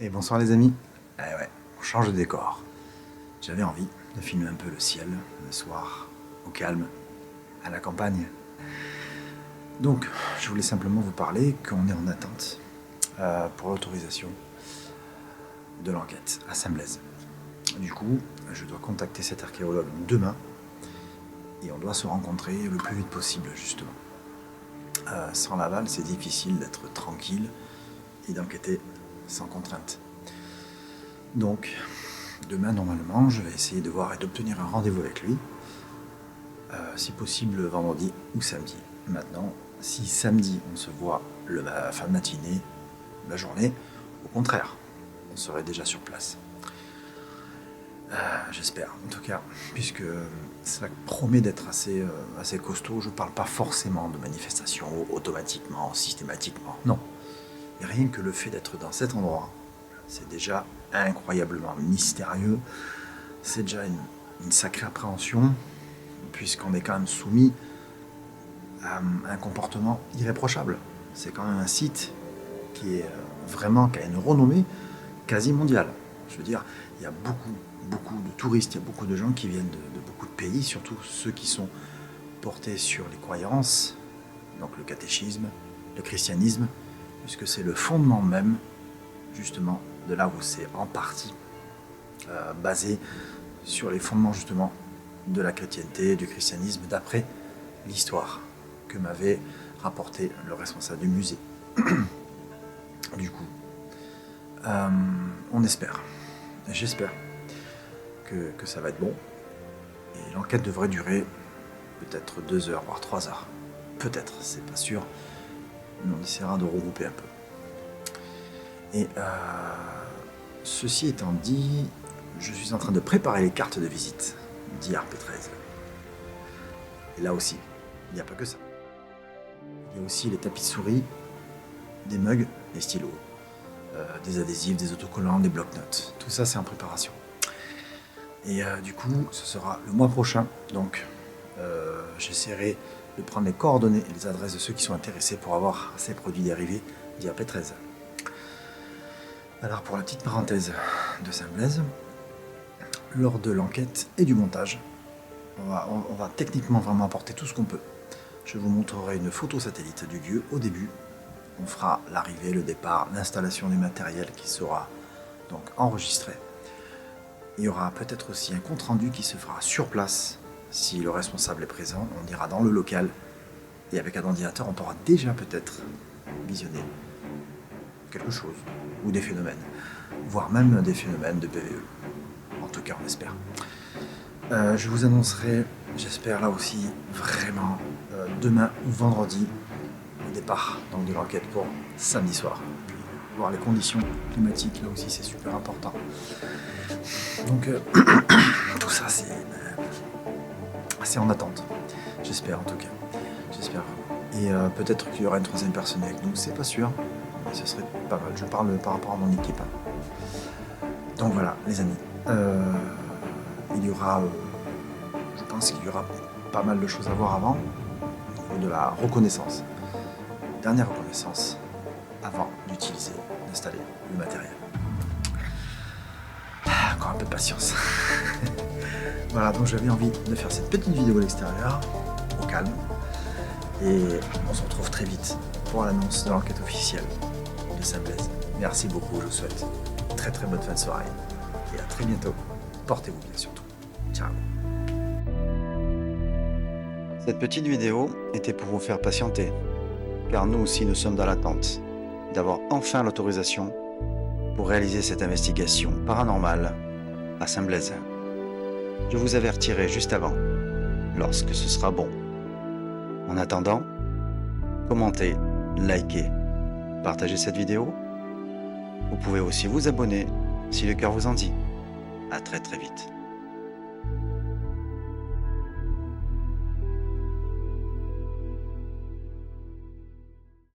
Et bonsoir les amis. Eh ouais, on change de décor. J'avais envie de filmer un peu le ciel, le soir, au calme, à la campagne. Donc, je voulais simplement vous parler qu'on est en attente pour l'autorisation de l'enquête à Saint-Blaise. Du coup, je dois contacter cet archéologue demain et on doit se rencontrer le plus vite possible, justement. Sans l'aval, c'est difficile d'être tranquille et d'enquêter sans contrainte. Donc, demain, normalement, je vais essayer de voir et d'obtenir un rendez-vous avec lui, si possible vendredi ou samedi. Maintenant, si samedi on se voit la fin de matinée, la journée, au contraire, on serait déjà sur place. J'espère, en tout cas, puisque ça promet d'être assez costaud. Je ne parle pas forcément de manifestations automatiquement, systématiquement, non. Et rien que le fait d'être dans cet endroit, c'est déjà incroyablement mystérieux, c'est déjà une sacrée appréhension, puisqu'on est quand même soumis à un comportement irréprochable. C'est quand même un site qui est vraiment, qui a une renommée quasi mondiale. Je veux dire, il y a beaucoup de touristes, il y a beaucoup de gens qui viennent de beaucoup de pays, surtout ceux qui sont portés sur les croyances, donc le catéchisme, le christianisme, puisque c'est le fondement même, justement, de là où c'est en partie basé sur les fondements, justement, de la chrétienté, du christianisme, d'après l'histoire que m'avait rapporté le responsable du musée. Du coup, on espère, j'espère que ça va être bon, et l'enquête devrait durer peut-être 2 heures, voire 3 heures. Peut-être, c'est pas sûr, mais on essaiera de regrouper un peu. Et ceci étant dit, je suis en train de préparer les cartes de visite d'IRP13. Et là aussi, il n'y a pas que ça. Il y a aussi les tapis de souris, des mugs, des stylos, des adhésifs, des autocollants, des bloc-notes. Tout ça, c'est en préparation. Et du coup, ce sera le mois prochain. Donc, j'essaierai de prendre les coordonnées et les adresses de ceux qui sont intéressés pour avoir ces produits dérivés d'IRP13. Alors, pour la petite parenthèse de Saint-Blaise, lors de l'enquête et du montage, on va techniquement vraiment apporter tout ce qu'on peut. Je vous montrerai une photo satellite du lieu au début. On fera l'arrivée, le départ, l'installation du matériel qui sera donc enregistré. Il y aura peut-être aussi un compte-rendu qui se fera sur place. Si le responsable est présent, on ira dans le local et avec un ordinateur, on pourra déjà peut-être visionner quelque chose ou des phénomènes, voire même des phénomènes de PVE. En tout cas, on espère. Je vous annoncerai, j'espère là aussi, vraiment demain ou vendredi, le départ donc, de l'enquête pour samedi soir. Puis, voir les conditions climatiques, là aussi c'est super important. Donc tout ça c'est en attente. J'espère en tout cas. J'espère. Et peut-être qu'il y aura une troisième personne avec nous, c'est pas sûr. Mais ce serait pas mal. Je parle par rapport à mon équipe. Donc voilà les amis. Il y aura, je pense qu'il y aura pas mal de choses à voir avant, au niveau de la reconnaissance. Dernière reconnaissance avant d'utiliser, d'installer le matériel. Encore un peu de patience. Voilà, donc j'avais envie de faire cette petite vidéo à l'extérieur, au calme. Et on se retrouve très vite pour l'annonce de l'enquête officielle de Saint-Blaise. Merci beaucoup, je vous souhaite une très très bonne fin de soirée. Et à très bientôt. Portez-vous bien surtout. Ciao. Cette petite vidéo était pour vous faire patienter, car nous aussi nous sommes dans l'attente d'avoir enfin l'autorisation pour réaliser cette investigation paranormale à Saint-Blaise. Je vous avertirai juste avant, lorsque ce sera bon. En attendant, commentez, likez, partagez cette vidéo. Vous pouvez aussi vous abonner si le cœur vous en dit. À très vite.